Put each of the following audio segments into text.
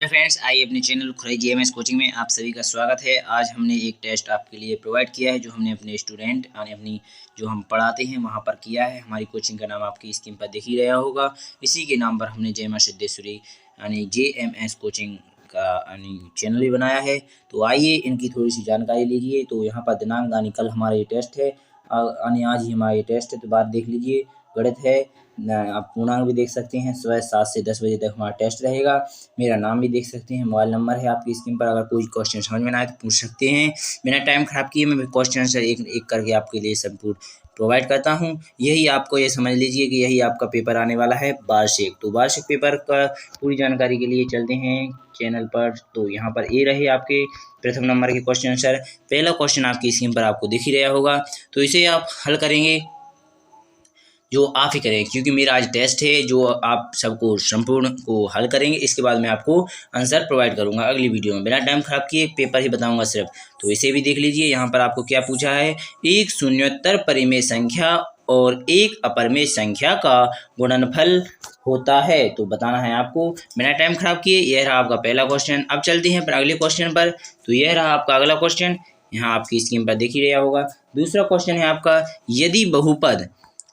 Friends, आइए अपने channel खुराई GMS coaching में आप सभी का स्वागत है। आज हमने एक टेस्ट आपके लिए प्रोवाइड किया है जो हमने अपने स्टूडेंट यानी अपनी जो हम पढ़ाते हैं वहां पर किया है। हमारी कोचिंग का नाम आपकी स्क्रीन पर दिख ही रहा होगा। इसी के नाम पर हमने जयमा सिद्धेश्वरी यानी जेएमएस कोचिंग का यानी चैनल भी बनाया है। तो आइए इनकी थोड़ी सी जानकारी लीजिए। तो यहाँ पर दिनांक यानी कल हमारा ये टेस्ट है यानी आज ही हमारा ये टेस्ट है। तो बात देख लीजिए, गणित है, आप पूर्णांक भी देख सकते हैं। सुबह 7 से 10 बजे तक हमारा टेस्ट रहेगा। मेरा नाम भी देख सकते हैं, मोबाइल नंबर है आपकी स्क्रीन पर। अगर कोई क्वेश्चन समझ में ना आए तो पूछ सकते हैं। बिना टाइम खराब किए मैं क्वेश्चन आंसर एक एक करके आपके लिए संपूर्ण प्रोवाइड करता हूं। यही आपको ये समझ लीजिए कि यही आपका पेपर आने वाला है वार्षिक। तो वार्षिक पेपर का पूरी जानकारी के लिए चलते हैं चैनल पर। तो यहाँ पर ये रहे आपके प्रथम नंबर के क्वेश्चन आंसर। पहला क्वेश्चन आपकी स्क्रीन पर आपको दिख ही रहा होगा। तो इसे आप हल करेंगे, जो आप ही करें, क्योंकि मेरा आज टेस्ट है जो आप सबको संपूर्ण को हल करेंगे। इसके बाद मैं आपको आंसर प्रोवाइड करूंगा अगली वीडियो में। बिना टाइम खराब किए पेपर ही बताऊंगा सिर्फ। तो इसे भी देख लीजिए। यहाँ पर आपको क्या पूछा है, एक शून्योत्तर परिमेय संख्या और एक अपरिमेय संख्या का गुणनफल होता है। तो बताना है आपको बिना टाइम खराब किए। यह रहा आपका पहला क्वेश्चन। अब चलते हैं अगले क्वेश्चन पर। तो यह रहा आपका अगला क्वेश्चन, यहाँ आपकी स्क्रीन पर दिख ही रहा होगा। दूसरा क्वेश्चन है आपका, यदि बहुपद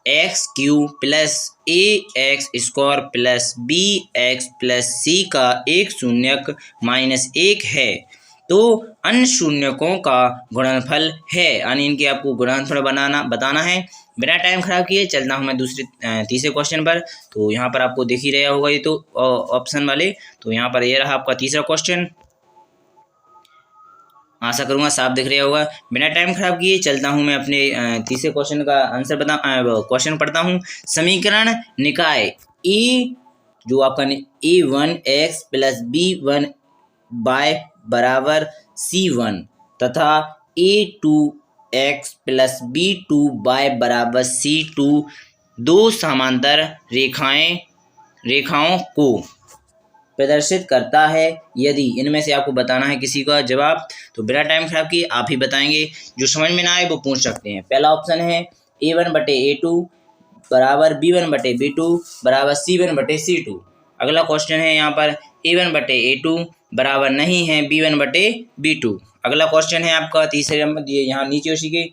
x cube plus a x square plus b x plus c का एक शून्यक माइनस एक है तो अन्य शून्यकों का गुणनफल है। यानी इनके आपको गुणनफल बताना है। बिना टाइम खराब किए चलता हूँ मैं तीसरे क्वेश्चन पर। तो यहाँ पर आपको दिख ही रहा होगा ये तो ऑप्शन वाले। तो यहाँ पर ये रहा आपका तीसरा क्वेश्चन। आशा करूंगा साफ दिख रहा होगा। बिना टाइम खराब किए चलता हूं मैं अपने तीसरे क्वेश्चन का आंसर क्वेश्चन पढ़ता हूं। समीकरण निकाय ए जो आपका a1x प्लस b1 बाय बराबर c1 तथा a2x प्लस b2 बाय बराबर c2 दो समांतर रेखाओं को प्रदर्शित करता है यदि इनमें से आपको बताना है किसी का जवाब। तो बिना टाइम खराब किए आप ही बताएंगे। जो समझ में ना आए वो पूछ सकते हैं। पहला ऑप्शन है a1/a2 बराबर b1/b2 बराबर c1/c2। अगला क्वेश्चन है यहाँ पर a1/a2 बराबर नहीं है b1/b2। अगला क्वेश्चन है आपका तीसरे नंबर यहाँ नीचे उसी के।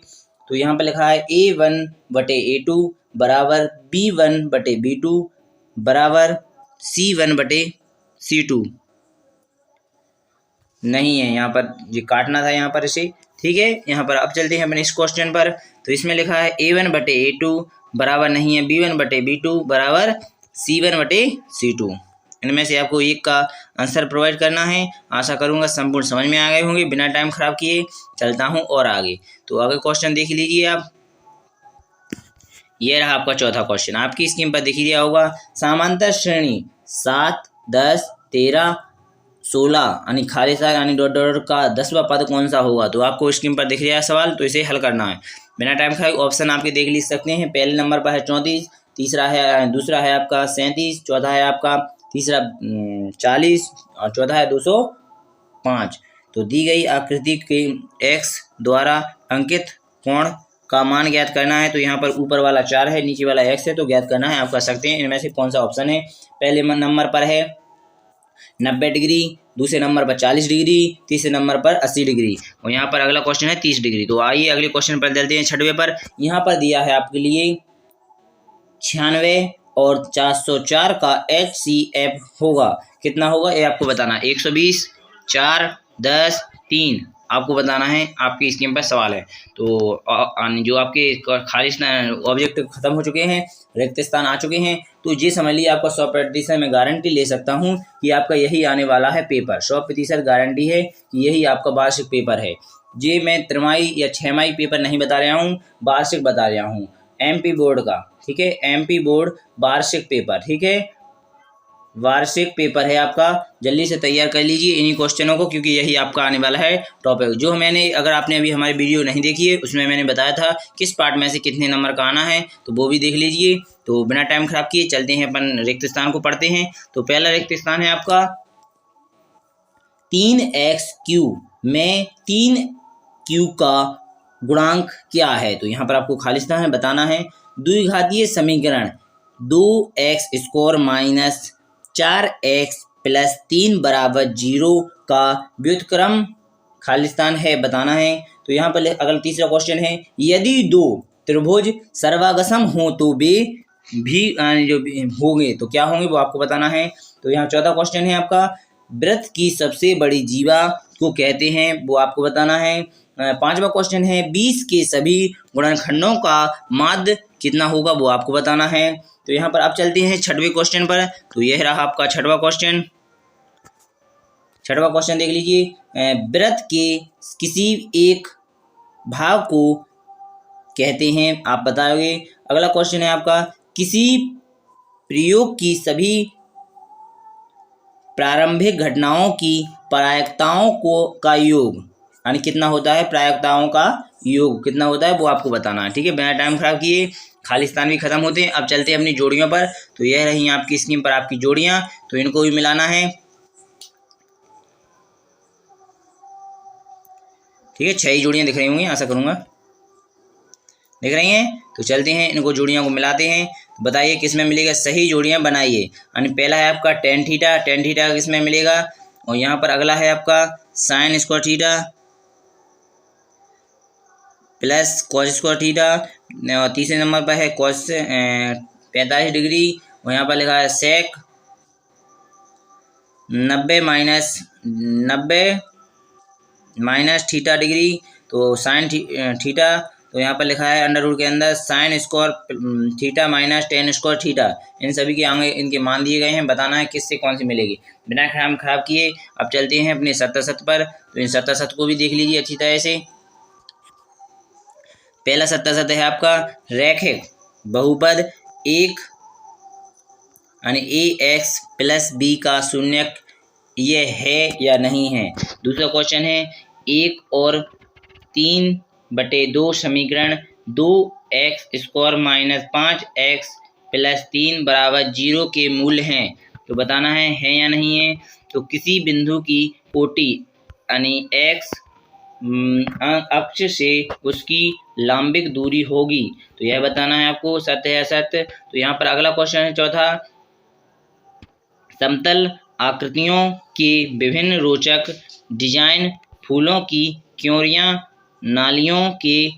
तो यहाँ पर लिखा है a1/a2 बराबर b1/b2 बराबर c1/c2। नहीं है, यहाँ पर ये काटना था यहाँ पर इसे, ठीक है। यहाँ पर अब चलते हैं अपने इस क्वेश्चन पर। तो इसमें लिखा है a1/a2 बराबर नहीं है b1/b2 बराबर c1/c2। इनमें से आपको एक का आंसर प्रोवाइड करना है। आशा करूंगा संपूर्ण समझ में आ गए होंगे। बिना टाइम खराब किए चलता हूं और आगे। तो अगर क्वेश्चन देख लीजिए आप। यह रहा आपका चौथा क्वेश्चन, आपकी स्क्रीन पर दिख ही रहा होगा। समांतर श्रेणी 7, 10, 13, 16 यानी खालिस्तान यानी डॉट डॉट का 10वां पद कौन सा होगा। तो आपको स्क्रीन पर दिख रहा है सवाल। तो इसे हल करना है। बिना टाइम खाए ऑप्शन आपके देख ली सकते हैं। पहले नंबर पर है 34, दूसरा है आपका 37, चौथा है आपका तीसरा 40 और चौथा है 205। तो दी गई आकृति के x द्वारा अंकित कोण का मान ज्ञात करना है। तो यहाँ पर ऊपर वाला 4 है, नीचे वाला x है, तो ज्ञात करना है। आप कर सकते हैं। इनमें से कौन सा ऑप्शन है। पहले नंबर पर है 90 डिग्री, दूसरे नंबर पर 40 डिग्री, तीसरे नंबर पर 80 डिग्री और यहाँ पर अगला क्वेश्चन है 30 डिग्री। तो आइए अगले क्वेश्चन पर चलते हैं, छठवें पर। यहाँ पर दिया है आपके लिए 96 और 404 का HCF होगा कितना होगा ये आपको बताना है। 120, 4, 10, 3 आपको बताना है। आपकी स्क्रीन पर सवाल है। तो जो आपके खाली ऑब्जेक्ट खत्म हो चुके हैं, रिक्त स्थान आ चुके हैं, तो ये समझ लीजिए आपका 100% मैं गारंटी ले सकता हूं कि आपका यही आने वाला है पेपर। 100% गारंटी है कि यही आपका वार्षिक पेपर है। ये मैं त्रिमाही या 6माही पेपर नहीं बता रहा हूँ, वार्षिक बता रहा हूँ। MP बोर्ड का, ठीक है, MP बोर्ड वार्षिक पेपर, ठीक है, वार्षिक पेपर है आपका। जल्दी से तैयार कर लीजिए इन्हीं क्वेश्चनों को, क्योंकि यही आपका आने वाला है टॉपिक। जो मैंने अगर आपने अभी हमारी वीडियो नहीं देखी है उसमें मैंने बताया था किस पार्ट में से कितने नंबर का आना है, तो वो भी देख लीजिए। तो बिना टाइम खराब किए चलते हैं अपन रिक्त स्थान को पढ़ते हैं। तो पहला रिक्त स्थान है आपका 3x³ में 3q का गुणांक क्या है। तो यहाँ पर आपको खाली स्थान है बताना है। द्विघातीय समीकरण 2x² माइनस 4x प्लस 3 बराबर 0 का व्युत्क्रम खालिस्तान है, बताना है। तो यहाँ पर अगला तीसरा क्वेश्चन है, यदि दो त्रिभुज सर्वागसम हो तो वे भी जो होंगे तो क्या होंगे वो आपको बताना है। तो यहाँ चौथा क्वेश्चन है आपका, वृत्त की सबसे बड़ी जीवा को कहते हैं, वो आपको बताना है। पांचवा क्वेश्चन है, 20 के सभी गुणनखंडों का माध्य कितना होगा वो आपको बताना है। तो यहाँ पर आप चलते हैं छठवें क्वेश्चन पर। तो यह रहा आपका छठवां क्वेश्चन। छठवां क्वेश्चन देख लीजिए, वृत्त के किसी एक भाग को कहते हैं, आप बताओगे। अगला क्वेश्चन है आपका, किसी प्रयोग की सभी प्रारंभिक घटनाओं की प्रायिकताओं का योग यानी कितना होता है, प्रायिकताओं का योग कितना होता है वो आपको बताना है। ठीक है, बिना टाइम खराब किए खालिस्तान भी खत्म होते हैं। अब चलते हैं अपनी जोड़ियों पर। तो यह रही आपकी स्क्रीन पर आपकी जोड़ियां, तो इनको भी मिलाना है। ठीक है, 6 जोड़ियां दिख रही होंगी, आशा करूंगा दिख रही हैं। तो चलते हैं, इनको जोड़ियों को मिलाते हैं। बताइए किसमें मिलेगा, सही जोड़ियां बनाइए। यानी पहला है आपका टेन थीटा, टेन थीटा किसमें मिलेगा, और यहाँ पर अगला है आपका sign square theta plus cos square theta, और तीसरे नंबर पर है कॉस 45 डिग्री, और यहाँ पर लिखा है सेक 90 माइनस थीटा डिग्री, तो साइन थीटा। तो यहाँ पर लिखा है अंडर रूट के अंदर sine square theta minus tan square theta. इन सभी के आगे इनके मान दिए गए हैं, बताना है किससे कौन सी मिलेगी। बिना टाइम खराब किए अब चलते हैं अपने सत्ता सत्य पर। तो इन सत्ता सत्य को भी देख लीजिए अच्छी तरह से। पहला सत्ता सत्य है आपका रैखिक बहुपद एक यानी ax प्लस बी का शून्यक ये है या नहीं है। दूसरा क्वेश्चन है, 1 और 3/2 समीकरण 2x square minus 5x plus 3 बराबर 0 के मूल हैं, तो बताना है या नहीं है। तो किसी बिंदु की कोटि यानी x अक्ष से उसकी लंबिक दूरी होगी, तो यह बताना है आपको, सत्य है असत्य। तो यहाँ पर अगला क्वेश्चन है चौथा, समतल आकृतियों के विभिन्न रोचक डिजाइन, फूलों की क्योरियां, नालियों के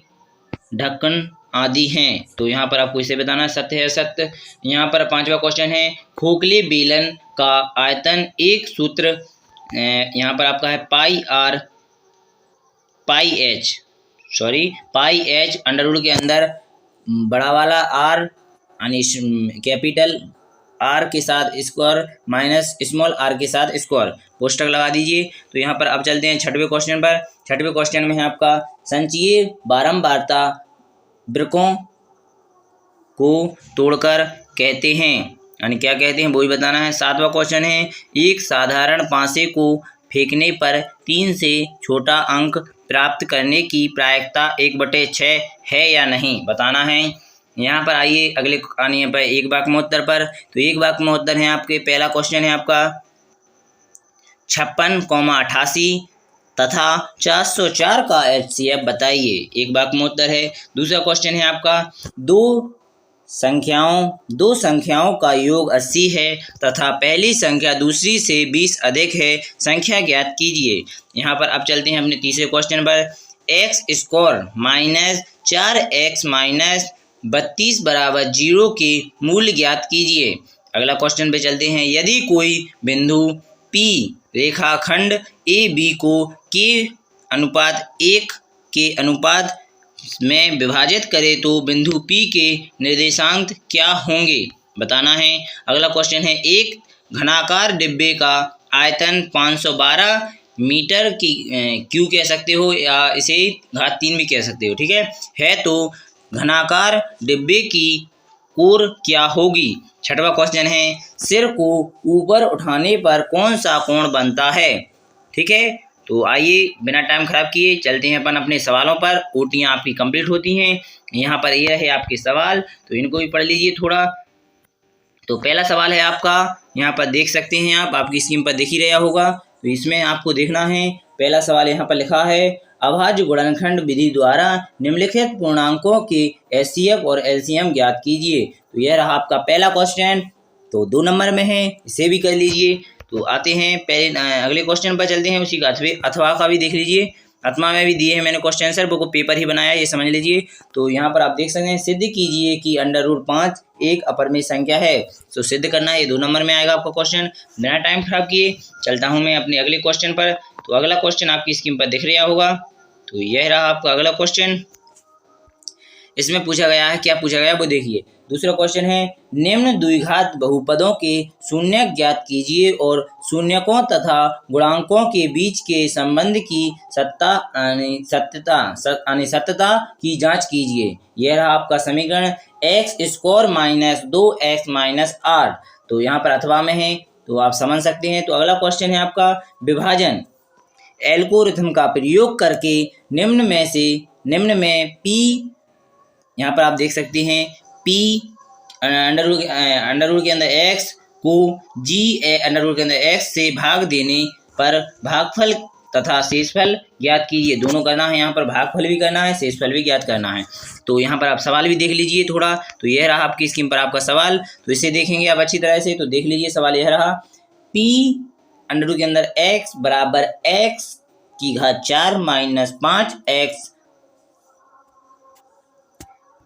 ढक्कन आदि हैं, तो यहाँ पर आपको इसे बताना सत्य है असत्य। यहाँ पर पांचवा क्वेश्चन है, खोखले बेलन का आयतन एक सूत्र यहाँ पर आपका है पाई एच अंडर रूट के अंदर बड़ा वाला आर यानी कैपिटल आर के साथ स्क्वायर माइनस स्मॉल आर के साथ स्क्वायर, कोष्टक लगा दीजिए। तो यहाँ पर अब चलते हैं छठवें क्वेश्चन पर। छठवें क्वेश्चन में है आपका, संचयी बारंबारता वृक्कों को तोड़कर कहते हैं यानी क्या कहते हैं वो भी बताना है। सातवां क्वेश्चन है, एक साधारण पासे को फेंकने पर 3 से छोटा अंक प्राप्त करने की प्रायिकता 1/6 है या नहीं, बताना है। यहाँ पर आइए अगले आने पर एक वाक्य में उत्तर पर। तो एक वाक्य में उत्तर है आपके, पहला क्वेश्चन है आपका 56,88 तथा 404 का HCF बताइए, एक वाक्य में उत्तर है। दूसरा क्वेश्चन है आपका, दो संख्याओं का योग 80 है तथा पहली संख्या दूसरी से 20 अधिक है, संख्या ज्ञात कीजिए। यहाँ पर अब चलते हैं अपने तीसरे क्वेश्चन पर, x square minus 4x minus 32 बराबर 0 के मूल्य ज्ञात कीजिए। अगला क्वेश्चन पे चलते हैं, यदि कोई बिंदु P रेखाखंड AB को k अनुपात 1 के अनुपात में विभाजित करे तो बिंदु P के निर्देशांक क्या होंगे, बताना है। अगला क्वेश्चन है, एक घनाकार डिब्बे का आयतन 512 मीटर की क्यू कह सकते हो या इसे घात 3 भी कह सकते हो, ठीक है तो घनाकार डिब्बे की कोर क्या होगी। छठवां क्वेश्चन है, सिर को ऊपर उठाने पर कौन सा कोण बनता है, ठीक है। तो आइए बिना टाइम खराब किए चलते हैं अपन अपने सवालों पर। कोटियाँ आपकी कंप्लीट होती हैं। यहाँ पर ये रहे आपके सवाल, तो इनको भी पढ़ लीजिए थोड़ा। तो पहला सवाल है आपका, यहाँ पर देख सकते हैं आप, आपकी स्क्रीन पर दिख ही रहा होगा, तो इसमें आपको देखना है। पहला सवाल यहाँ पर लिखा है, अभाज्य गुणनखंड विधि द्वारा निम्नलिखित पूर्णांकों के HCF और LCM ज्ञात कीजिए। तो यह रहा आपका पहला क्वेश्चन, तो 2 नंबर में है, इसे भी कर लीजिए। तो आते हैं पहले अगले क्वेश्चन पर चलते हैं। उसी का अथवा का भी देख लीजिए, अथवा में भी दिए हैं मैंने क्वेश्चन आंसर, वो पेपर ही बनाया, ये समझ लीजिए। तो यहाँ पर आप देख सकते हैं, सिद्ध कीजिए कि √5 एक अपरिमेय संख्या है। तो सिद्ध करना है, ये 2 नंबर में आएगा आपका क्वेश्चन। बिना टाइम खराब किए चलता हूँ मैं अपने अगले क्वेश्चन पर। तो अगला क्वेश्चन आपकी स्क्रीन पर दिख रहा होगा। तो यह रहा आपका अगला क्वेश्चन। इसमें पूछा गया है, क्या पूछा गया वो देखिए। दूसरा क्वेश्चन है, निम्न द्विघात बहुपदों के शून्यक ज्ञात कीजिए और शून्यकों तथा गुणांकों के बीच के संबंध की सत्यता की जांच कीजिए। यह रहा आपका समीकरण x² - 2x - 8। तो यहाँ पर अथवा में है, तो आप समझ सकते हैं। तो अगला क्वेश्चन है आपका विभाजन एल्गोरिथम का प्रयोग करके निम्न में p, यहाँ पर आप देख सकते हैं p अंडर रूट के अंदर x को g अंडर रूट के अंदर x से भाग देने पर भागफल तथा शेषफल ज्ञात कीजिए। दोनों करना है, यहाँ पर भागफल भी करना है, शेषफल भी ज्ञात करना है। तो यहाँ पर आप सवाल भी देख लीजिए थोड़ा। तो यह रहा आपकी स्क्रीन पर आपका सवाल। तो इसे देखेंगे आप अच्छी तरह से। तो देख लीजिए सवाल यह रहा, p अंडर रूट के अंदर x बराबर x⁴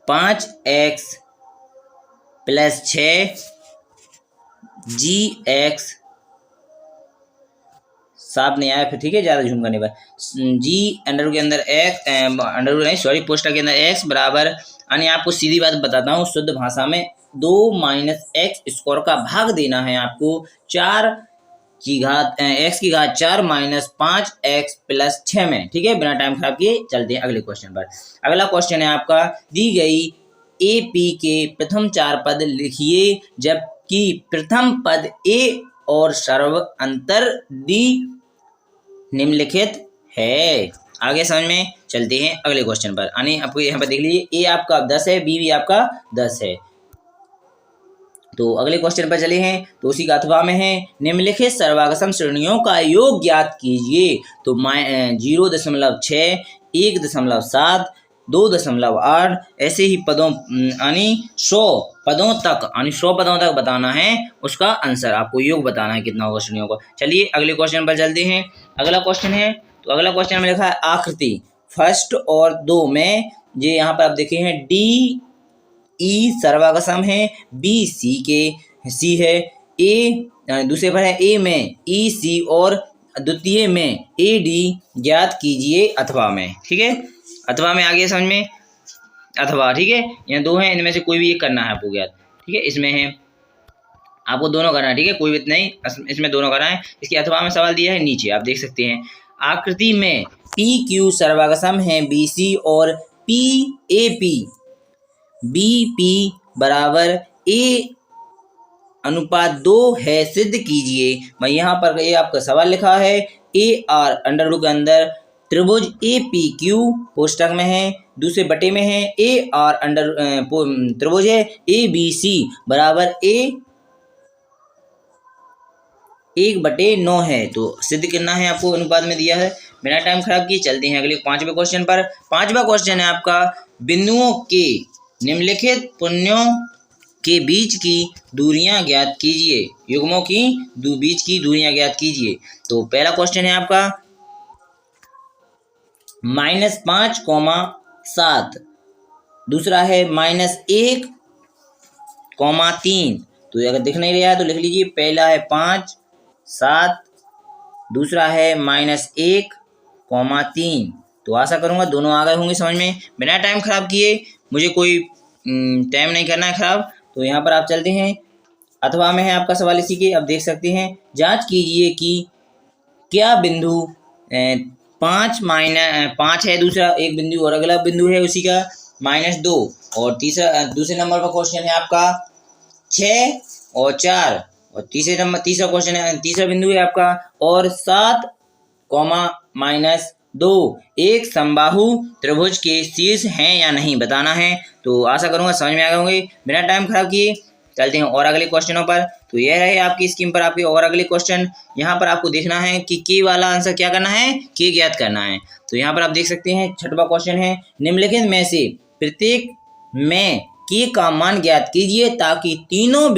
- 5x + 6 gx, साफ नहीं आया फिर, ठीक है, ज़्यादा झूम करने पर, g अंडर रूट के अंदर x अंडर रूट नहीं सॉरी पोस्टर के अंदर x बराबर, यानी आपको सीधी बात बताता हूँ शुद्ध भाषा में, 2 - x² का भाग देना है आपको x⁴ - 5x + 6 में, ठीक है। बिना टाइम खराब किए चलते हैं अगले क्वेश्चन पर। अगला क्वेश्चन है आपका, दी गई AP के प्रथम 4 पद लिखिए जबकि प्रथम पद A और सर्व अंतर D निम्नलिखित है। आगे समझ में चलते हैं अगले क्वेश्चन पर। यानी आपको यहाँ पर देख लीजिए, A आपका 10 है, B भी आपका 10 है। तो अगले क्वेश्चन पर चले हैं। तो उसी का अथवा में है, निम्नलिखित सर्वागसम श्रेणियों का योग ज्ञात कीजिए। तो 0.6, 1.7, 2.8 ऐसे ही पदों यानी 100 पदों तक बताना है उसका आंसर, आपको योग बताना है कितना होगा श्रेणियों का। चलिए अगले क्वेश्चन पर चलते हैं। अगला क्वेश्चन है, तो अगला क्वेश्चन में लिखा है आकृति 1 और 2 में, ये यहाँ पर आप देखे हैं D E सर्वागसम है, B C है, A दूसरे पर है A में E C और द्वितीय में A D ज्ञात कीजिए अथवा में, ठीक है। अथवा में आगे समझ में, अथवा, ठीक है, यहाँ 2 हैं, इनमें से कोई भी एक करना है आपको ज्ञात, ठीक है। इसमें है आपको दोनों करना है, ठीक है, कोई भी नहीं, इसमें दोनों करना है। इसके अथवा में सवाल दिया है नीचे आप देख सकते हैं, आकृति में PQ सर्वागसम है BC और PAP BP बराबर A/2 है, सिद्ध कीजिए। मैं यहाँ पर ये आपका सवाल लिखा है, AR अंडर रूट के अंदर त्रिभुज APQ कोष्टक में है, दूसरे बटे में है AR अंडर त्रिभुज है ABC बराबर A1/9 है। तो सिद्ध करना है आपको, अनुपात में दिया है। बिना टाइम खराब किए चलते हैं अगले 5वें क्वेश्चन पर। 5वां क्वेश्चन है आपका, बिंदुओं के निम्नलिखित पुन्यों के बीच की दूरियां ज्ञात कीजिए। युग्मों की बीच की दूरियां ज्ञात कीजिए। तो पहला क्वेश्चन है आपका -5,7, दूसरा है -1,3। तो अगर दिख नहीं रहा है तो लिख लीजिए, पहला है 5, 7, दूसरा है -1,3। तो आशा करूंगा दोनों आ गए होंगे समझ में। बिना टाइम खराब किए, मुझे कोई टाइम नहीं करना है खराब। तो यहाँ पर आप चलते हैं, अथवा में है आपका सवाल इसी के, आप देख सकते हैं, जांच कीजिए कि क्या बिंदु 5 है, दूसरा एक बिंदु और अगला बिंदु है उसी का -2, और दूसरे नंबर पर क्वेश्चन है आपका 6 और 4, और तीसरा क्वेश्चन है, तीसरा बिंदु है आपका और 7, -2 एक समबाहु त्रिभुज के शीर्ष हैं या नहीं बताना है। तो आशा करूंगा समझ में आ गए होंगे। बिना टाइम खराब किए चलते हैं और अगले क्वेश्चनों पर। तो यह रहे आपकी स्क्रीन पर आपके और अगले क्वेश्चन। यहाँ पर आपको देखना है कि के वाला आंसर क्या करना है, के ज्ञात करना है। तो यहाँ पर आप देख सकते हैं 6वां क्वेश्चन है, निम्नलिखित में से प्रत्येक में के का मान ज्ञात कीजिए ताकि तीनों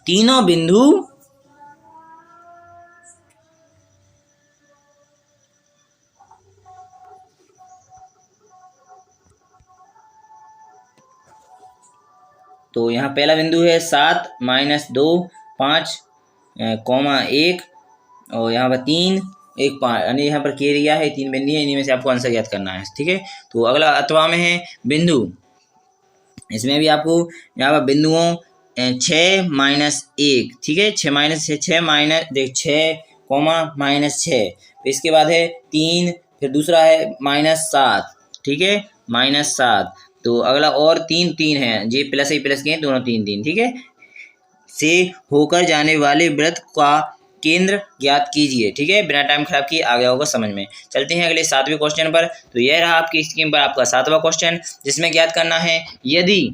तीनों बिंदु तो यहाँ पहला बिंदु है 7 - 2 5 कॉमा 1 और यहाँ पर 3 1 5 यानी यहाँ पर के एरिया है, 3 बिंदु है, इन्हीं में से आपको आंसर ज्ञात करना है। ठीक है, तो अगला अथवा में है बिंदु। इसमें भी आपको यहाँ पर बिंदुओं 6 - 1, ठीक है, 6 -6 इसके बाद है 3, फिर दूसरा है -7, ठीक है, -7। तो अगला और 3 3 है, ये प्लस ही प्लस के हैं दोनों 3 3, ठीक है। से होकर जाने वाले वृत्त का केंद्र ज्ञात कीजिए। ठीक है, बिना टाइम खराब किए आ गया होगा समझ में। चलते हैं अगले 7वें क्वेश्चन पर। तो यह रहा आपकी स्क्रीन पर आपका 7वां क्वेश्चन, जिसमें ज्ञात करना है यदि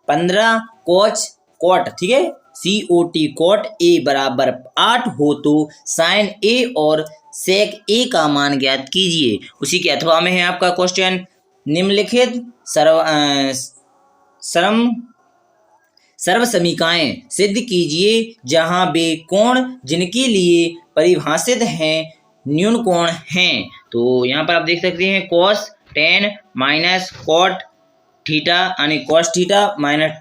15 कोट, ठीक है, COT कोट A बराबर 8 हो तो साइन A और सेक A का मान ज्ञात कीजिए। उसी के अथवा में है आपका क्वेश्चन, निम्नलिखित सर्व समीकरण सिद्ध कीजिए जहां वे कोण जिनके लिए परिभाषित हैं न्यून कोण हैं। तो यहाँ पर आप देख सकते हैं cos 10 माइनस कॉट थीटा यानी cos theta minus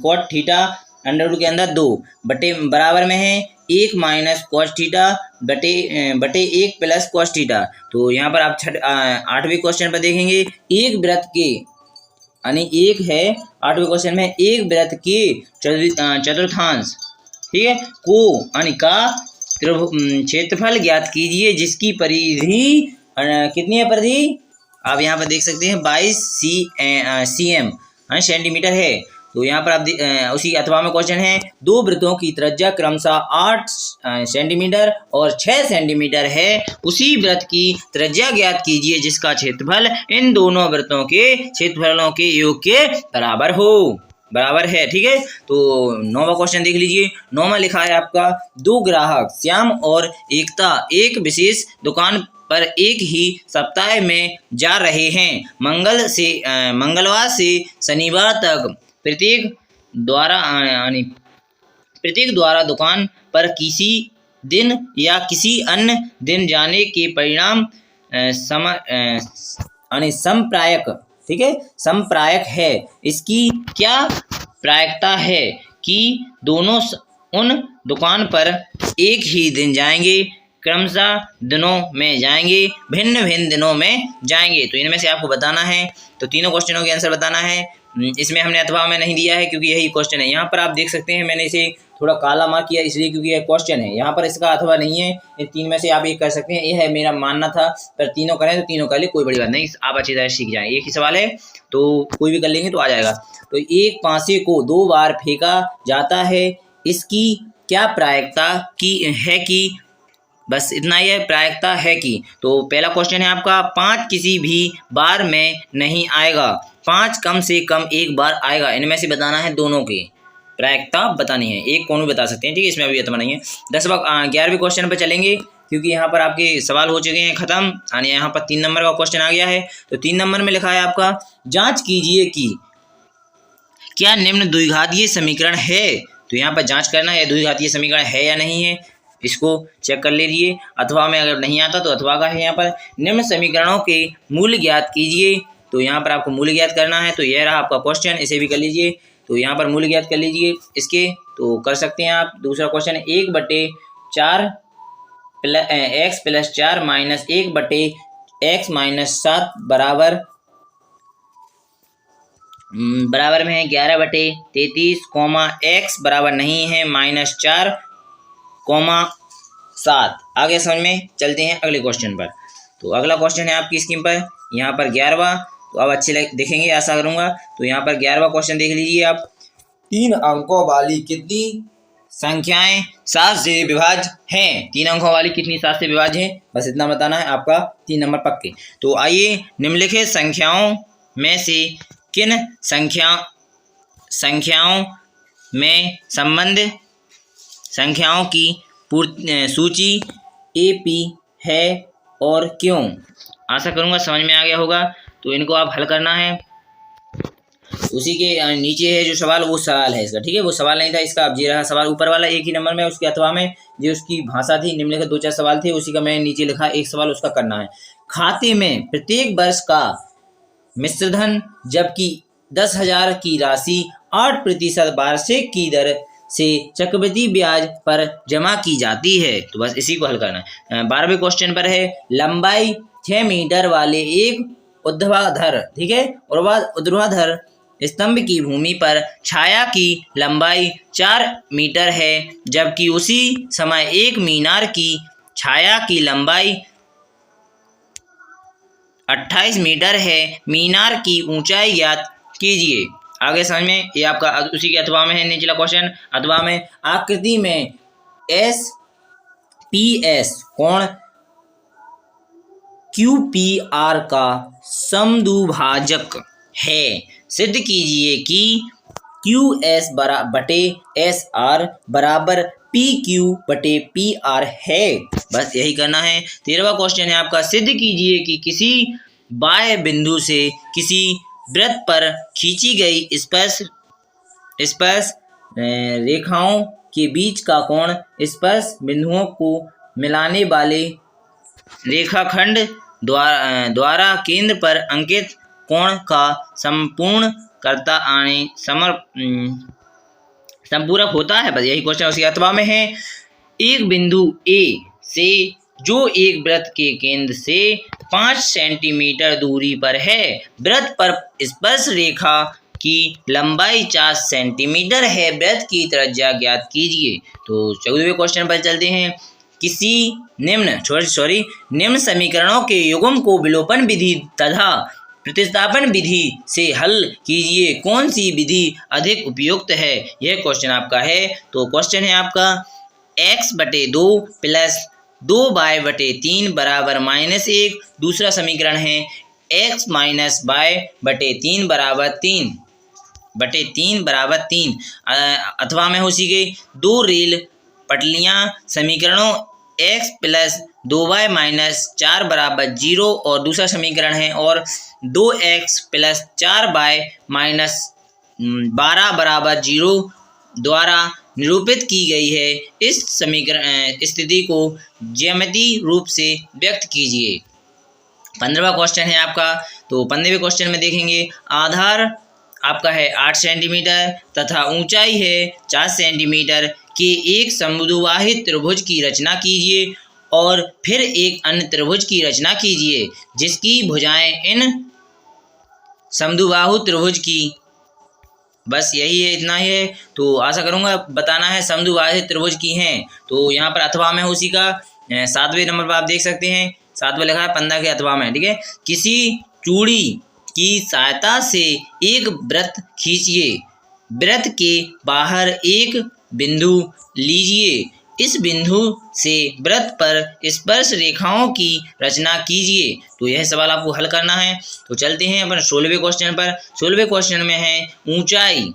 cot theta under root के अंदर 2 बटे बराबर में है 1 माइनस कॉस थीटा बटे 1 प्लस कॉस थीटा। तो यहाँ पर आप 8वें क्वेश्चन पर देखेंगे एक वृत्त के यानी एक है 8वें क्वेश्चन में एक वृत्त के चतुर्थांश, ठीक है, को यानी का क्षेत्रफल ज्ञात कीजिए जिसकी परिधि कितनी है, परिधि आप यहाँ पर देख सकते हैं 22 cm सेंटीमीटर है। तो यहाँ पर आप उसी अथवा में क्वेश्चन है दो वृत्तों की त्रिज्या क्रमशः 8 सेंटीमीटर और 6 सेंटीमीटर है, उसी वृत्त की त्रिज्या ज्ञात कीजिए जिसका क्षेत्रफल इन दोनों वृत्तों के क्षेत्रफलों के योग के बराबर है। ठीक है, तो 9वां क्वेश्चन देख लीजिए। 9वां लिखा है आपका, दो ग्राहक श्याम और एकता एक विशेष दुकान पर एक ही सप्ताह में जा रहे हैं। मंगलवार से शनिवार तक प्रत्येक द्वारा दुकान पर किसी दिन या किसी अन्य दिन जाने के परिणाम समप्रायक, ठीक है, समप्रायक है। इसकी क्या प्रायिकता है कि दोनों उन दुकान पर एक ही दिन जाएंगे, क्रमशः दिनों में जाएंगे, भिन्न भिन्न दिनों में जाएंगे। तो इनमें से आपको बताना है, तो तीनों क्वेश्चनों के आंसर बताना है। इसमें हमने अथवा में नहीं दिया है क्योंकि यही क्वेश्चन है। यहाँ पर आप देख सकते हैं मैंने इसे थोड़ा काला मार्क किया इसलिए क्योंकि यह क्वेश्चन है, यहाँ पर इसका अथवा नहीं है। इन तीन में से आप एक कर सकते हैं, यह है मेरा मानना था, पर तीनों करें तो तीनों कर ले, कोई बड़ी बात नहीं, आप अच्छी तरह सीख जाएं। एक ही सवाल है तो कोई भी कर लेंगे तो आ जाएगा। तो एक पासे को 2 बार फेंका जाता है, इसकी क्या प्रायिकता की है कि, बस इतना ही है, प्रायिकता है कि। तो पहला क्वेश्चन है आपका, 5 किसी भी बार में नहीं आएगा, 5 कम से कम एक बार आएगा। इनमें से बताना है, दोनों की प्रायिकता बतानी है, एक कौन भी बता सकते हैं, ठीक है, इसमें अभी अथवा नहीं है। 11वें क्वेश्चन पर चलेंगे क्योंकि यहाँ पर आपके सवाल हो चुके हैं खत्म, यानी यहाँ पर 3 नंबर का क्वेश्चन आ गया है। तो 3 नंबर में लिखा है आपका, जाँच कीजिए कि क्या निम्न द्विघातीय समीकरण है। तो यहाँ पर जाँच करना है द्विघातीय समीकरण है या नहीं है, इसको चेक कर लीजिए। अथवा में अगर नहीं आता तो अथवा का है, यहाँ पर निम्न समीकरणों के मूल्य ज्ञात कीजिए। तो यहाँ पर आपको मूल्य ज्ञात करना है, तो यह रहा आपका क्वेश्चन, इसे भी कर लीजिए। तो यहाँ पर मूल्य ज्ञात कर लीजिए इसके, तो कर सकते हैं आप। दूसरा क्वेश्चन है 1/4 x + 4 माइनस 1/x - 7 बराबर में है 11/33, x बराबर नहीं है -4, 7। आगे समझ में, चलते हैं अगले क्वेश्चन पर। तो अगला क्वेश्चन है आपकी स्क्रीन पर, यहाँ पर 11वां, तो अब अच्छे देखेंगे आशा करूँगा। तो यहाँ पर 11वां क्वेश्चन देख लीजिए आप, 3 अंकों वाली कितनी संख्याएं 7 से विभाज्य हैं। 3 अंकों वाली कितनी 7 से विभाज्य हैं, बस इतना बताना है आपका 3 नंबर पक्के। तो आइए, निम्नलिखित संख्याओं में से किन संख्याओं में संबंध संख्याओं की सूची AP है और क्यों। आशा करूँगा समझ में आ गया होगा। तो इनको आप हल करना है, उसी के नीचे है जो सवाल, वो सवाल है इसका, ठीक है। वो सवाल नहीं था इसका, अब ये रहा सवाल ऊपर वाला एक ही नंबर में, उसके अथवा में जो उसकी भाषा थी निम्नलिखित 2-4 सवाल थे, उसी का मैं नीचे लिखा एक सवाल उसका करना है। खाते में प्रत्येक वर्ष का मिश्रधन जबकि 10,000 की राशि 8% वार्षिक की दर से चक्रवृद्धि ब्याज पर जमा की जाती है। तो बस इसी को हल करना है। 12वें क्वेश्चन पर है लंबाई 6 मीटर वाले एक ऊर्ध्वाधर, ठीक है, ऊर्ध्वाधर स्तंभ की भूमि पर छाया की लंबाई 4 मीटर है, जबकि उसी समय एक मीनार की छाया की लंबाई 28 मीटर है। मीनार की ऊंचाई ज्ञात कीजिए। आगे समझ में, ये आपका उसी के अथवा में है निचला क्वेश्चन। अथवा में आकृति में SPS कोण QPR का समद्विभाजक है। सिद्ध कीजिए कि QS बटे SR बराबर PQ बटे PR है। बस यही करना है। 13वां क्वेश्चन है आपका, सिद्ध कीजिए कि किसी बाह्य बिंदु से किसी वृत्त पर खींची गई स्पर्श रेखाओं के बीच का कोण स्पर्श बिंदुओं को मिलाने वाले रेखाखंड द्वारा केंद्र पर अंकित कोण का संपूरक होता है। बस यही क्वेश्चन उसी अथवा में है। एक बिंदु A से जो एक वृत्त के केंद्र से 5 सेंटीमीटर दूरी पर है, वृत्त पर स्पर्श रेखा की लंबाई 4 सेंटीमीटर है, वृत्त की त्रिज्या ज्ञात कीजिए। तो 14वें क्वेश्चन पर चलते हैं। किसी निम्न समीकरणों के युग्म को विलोपन विधि तथा प्रतिस्थापन विधि से हल कीजिए। कौन सी विधि अधिक उपयुक्त है? यह क्वेश्चन आपका है। तो क्वेश्चन है आपका x/2 प्लस 2y/3 बराबर -1। दूसरा समीकरण है x माइनस y/3 बराबर 3। अथवा में उसी के दो रेल पटलियां समीकरणों x प्लस 2y माइनस 4 बराबर 0 और दूसरा समीकरण है और 2x प्लस 4y माइनस 12 बराबर 0 द्वारा निरूपित की गई है। इस समीकरण स्थिति को ज्यामितीय रूप से व्यक्त कीजिए। 15वां क्वेश्चन है आपका। तो 15वें क्वेश्चन में देखेंगे, आधार आपका है 8 सेंटीमीटर तथा ऊंचाई है 4 सेंटीमीटर के एक समद्विबाहित त्रिभुज की रचना कीजिए और फिर एक अन्य त्रिभुज की रचना कीजिए जिसकी भुजाएं इन समद्विबाहु त्रिभुज की, बस यही है, इतना ही है। तो आशा करूंगा बताना है समद्विबाहित त्रिभुज की हैं। तो यहाँ पर अथवा में उसी का 7वें नंबर पर आप देख सकते हैं, 7वां लिखा है 15 के अथवा में, ठीक है। किसी चूड़ी की सहायता से एक वृत्त खींचिए, वृत्त के बाहर एक बिंदु लीजिए, इस बिंदु से वृत्त पर स्पर्श रेखाओं की रचना कीजिए। तो यह सवाल आपको हल करना है। तो चलते हैं अपन 16वें क्वेश्चन पर। 16वें क्वेश्चन में है ऊंचाई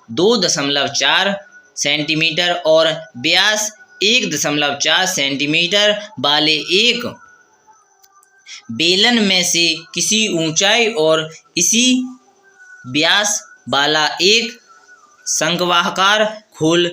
2.4 सेंटीमीटर और व्यास 1.4 सेंटीमीटर वाले एक बेलन में से किसी ऊंचाई और इसी व्यास वाला एक शंक्वाकार खोल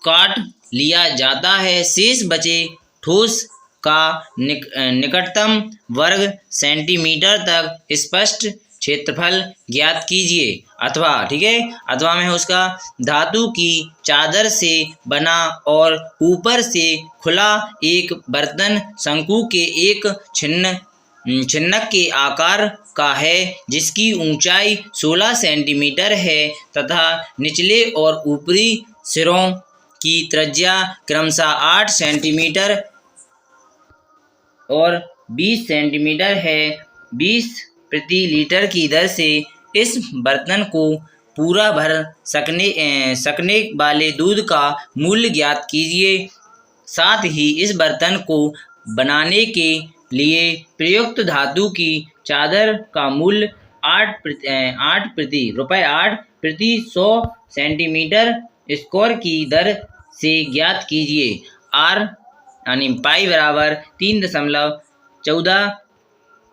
काट लिया जाता है। शेष बचे ठोस का निकटतम वर्ग सेंटीमीटर तक स्पष्ट क्षेत्रफल ज्ञात कीजिए। अथवा, ठीक है, अथवा में है उसका धातु की चादर से बना और ऊपर से खुला एक बर्तन शंकु के एक छिन्नक के आकार का है जिसकी ऊंचाई 16 सेंटीमीटर है तथा निचले और ऊपरी सिरों की त्रिज्या क्रमशः 8 सेंटीमीटर और 20 सेंटीमीटर है। 20 प्रति लीटर की दर से इस बर्तन को पूरा भर सकने वाले दूध का मूल्य ज्ञात कीजिए। साथ ही इस बर्तन को बनाने के लिए प्रयुक्त धातु की चादर का मूल्य 8 प्रति 100 सेंटीमीटर स्क्वायर की दर से ज्ञात कीजिए। R यानी पाई बराबर 3.14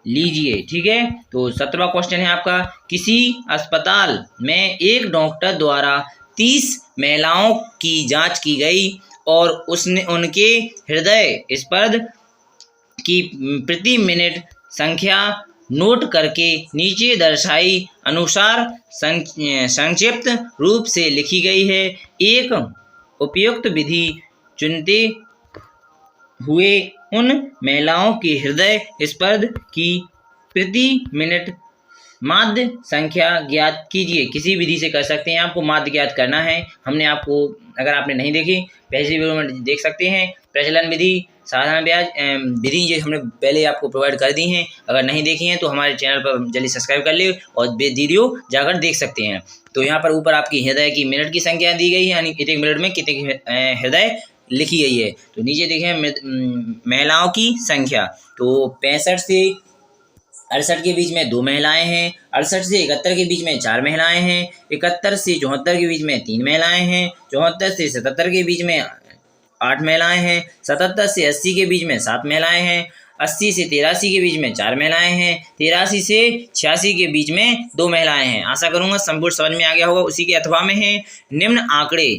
लीजिए। ठीक है, तो 17वां क्वेश्चन है आपका, किसी अस्पताल में एक डॉक्टर द्वारा 30 महिलाओं की जांच की गई और उसने उनके हृदय स्पर्श की प्रति मिनट संख्या नोट करके नीचे दर्शाई अनुसार संक्षिप्त रूप से लिखी गई है। एक उपयुक्त विधि चुनते हुए उन महिलाओं के हृदय स्पर्श की प्रति मिनट माध्य संख्या ज्ञात कीजिए। किसी विधि से कर सकते हैं, आपको माध्य ज्ञात करना है। हमने आपको, अगर आपने नहीं देखी, पहले वीडियो में देख सकते हैं। प्रचलन विधि, साधारण ब्याज विधि ये हमने पहले आपको प्रोवाइड कर दी हैं। अगर नहीं देखी हैं तो हमारे चैनल पर जल्दी सब्सक्राइब कर ले और वीडियो जाकर देख सकते हैं। तो यहाँ पर ऊपर आपकी हृदय की मिनट की संख्या दी गई है, यानी एक मिनट में कितने हृदय लिखी गई है। तो नीचे देखें महिलाओं की संख्या, तो 65 से 68 के बीच में 2 महिलाएं हैं, 68 से 71 के बीच में 4 महिलाएं हैं, 71 से 74 के बीच में 3 महिलाएं हैं, 74 से 77 के बीच में 8 महिलाएं हैं, 77 से 80 के बीच में 7 महिलाएं हैं, 80 से 83 के बीच में 4 महिलाएं हैं, 83 से 86 के बीच में 2 महिलाएं हैं। आशा करूंगा संपूर्ण समझ में आ गया होगा। उसी के अथवा में है, निम्न आंकड़े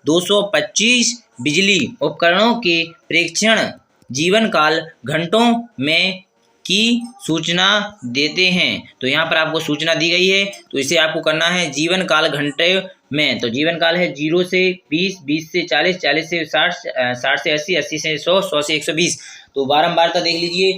225 बिजली उपकरणों के प्रेक्षण जीवन काल घंटों में की सूचना देते हैं। तो यहाँ पर आपको सूचना दी गई है, तो इसे आपको करना है जीवन काल घंटे में। तो जीवन काल है 0 से 20, 20 से 40, 40 से 60, 60 से 80, 80 से 100, 100 से 120। तो बारंबारता देख लीजिए,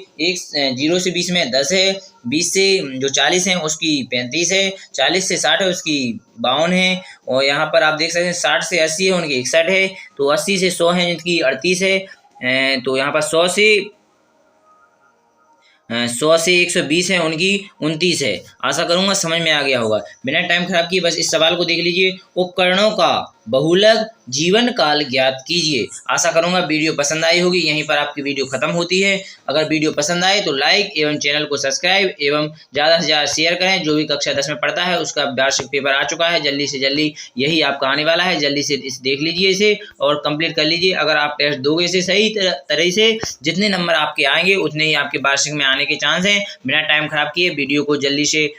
0 से 20 में 10 है, 20 से जो 40 है उसकी 35 है, 40 से 60 है उसकी 52 है, और यहाँ पर आप देख सकते हैं 60 से 80 है उनकी 61 है, तो 80 से 100 है जिनकी 38 है, तो यहाँ पर 100 से 120 है उनकी 29 है। आशा करूंगा समझ में आ गया होगा। बिना टाइम खराब किए बस इस सवाल को देख लीजिए, उपकरणों का बहुलक जीवन काल ज्ञात कीजिए। आशा करूंगा वीडियो पसंद आई होगी। यहीं पर आपकी वीडियो खत्म होती है। अगर वीडियो पसंद आए तो लाइक एवं चैनल को सब्सक्राइब एवं ज़्यादा से ज़्यादा शेयर करें। जो भी कक्षा 10 में पढ़ता है उसका वार्षिक पेपर आ चुका है, जल्दी से जल्दी यही आपका आने वाला है। जल्दी से इसे देख लीजिए इसे और कंप्लीट कर लीजिए। अगर आप टेस्ट दोगे इसे सही तरह से, जितने नंबर आपके आएंगे उतने ही आपके वार्षिक में आने के चांस हैं। बिना टाइम खराब किए वीडियो को जल्दी से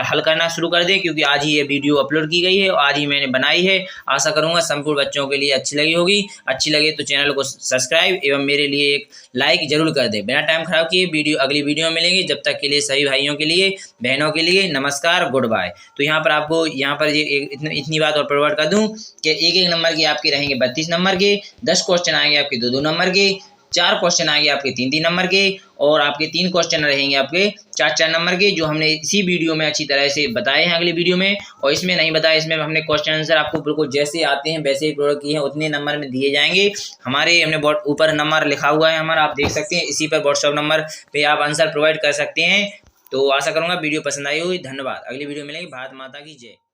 हल करना शुरू कर दें, क्योंकि आज ही ये वीडियो अपलोड की गई है और आज ही मैंने बनाई है। आशा करूंगा संपूर्ण बच्चों के लिए अच्छी लगी होगी। अच्छी लगे तो चैनल को सब्सक्राइब एवं मेरे लिए एक लाइक जरूर कर दें। बिना टाइम खराब किए अगली वीडियो में मिलेंगे। जब तक के लिए सभी भाइयों के लिए, बहनों के लिए नमस्कार, गुड बाय। तो यहाँ पर आपको इतनी बात और प्रोवाइड कर दूँ कि एक नंबर के आपके रहेंगे 32 नंबर के, 10 क्वेश्चन आएंगे आपके 2-2 नंबर के, 4 क्वेश्चन आएंगे आपके 3-3 नंबर के, और आपके 3 क्वेश्चन रहेंगे आपके 4-4 नंबर के, जो हमने इसी वीडियो में अच्छी तरह से बताए हैं अगली वीडियो में। और इसमें नहीं बताया, इसमें हमने क्वेश्चन आंसर आपको बिल्कुल जैसे आते हैं वैसे ही प्रोवाइड किए हैं, उतने नंबर में दिए जाएंगे। हमने ऊपर नंबर लिखा हुआ है हमारा, आप देख सकते हैं। इसी पर व्हाट्सएप नंबर पे आप आंसर प्रोवाइड कर सकते हैं। तो आशा करूंगा वीडियो पसंद आई होगी। धन्यवाद। अगली वीडियो मिलेगी। भारत माता की जय।